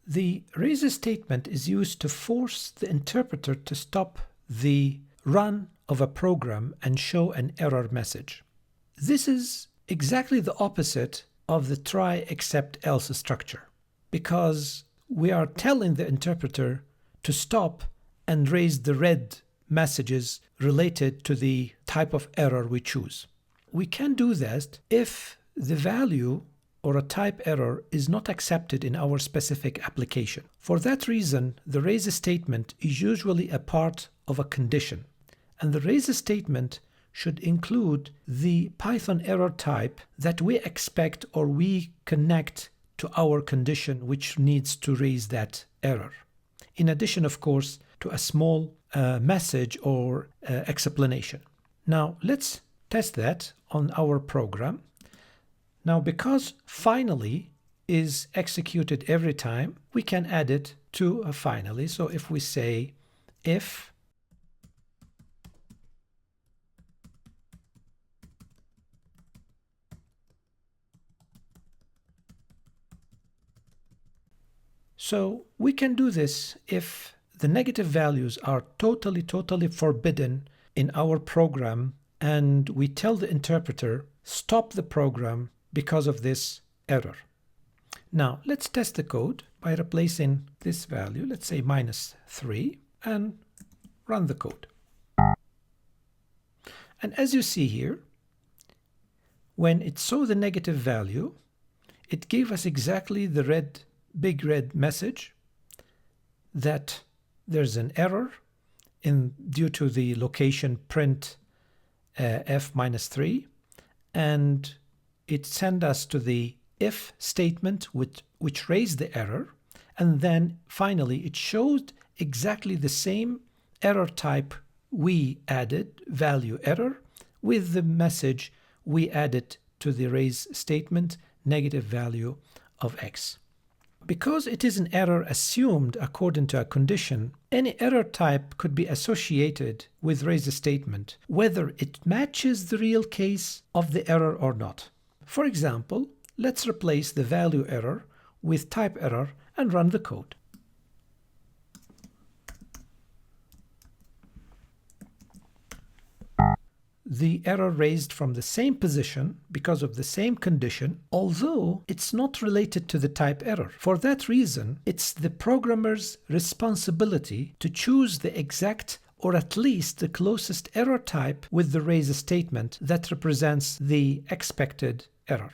The raise statement is used to force the interpreter to stop the run of a program and show an error message. This is exactly the opposite of the try, except, else structure, because we are telling the interpreter to stop and raise the red messages related to the type of error we choose. We can do that if the value or a type error is not accepted in our specific application. For that reason, the raise statement is usually a part of a condition, and the raise statement should include the Python error type that we expect or we connect to our condition which needs to raise that error. In addition, of course, to a small message or explanation. Now, let's test that on our program. Now, because finally is executed every time, we can add it to a finally. So if we say if so we can do this if the negative values are totally forbidden in our program, and we tell the interpreter stop the program because of this error. Now let's test the code by replacing this value, let's say -3, and run the code. And as you see here, when it saw the negative value, it gave us exactly the big red message that there's an error due to the location print f-3, and it sent us to the if statement which raised the error, and then finally it showed exactly the same error type we added, value error, with the message we added to the raise statement, negative value of x. Because it is an error assumed according to a condition, any error type could be associated with raise statement, whether it matches the real case of the error or not. For example, let's replace the value error with type error and run the code. The error raised from the same position because of the same condition, although it's not related to the type error. For that reason, it's the programmer's responsibility to choose the exact or at least the closest error type with the raise statement that represents the expected error.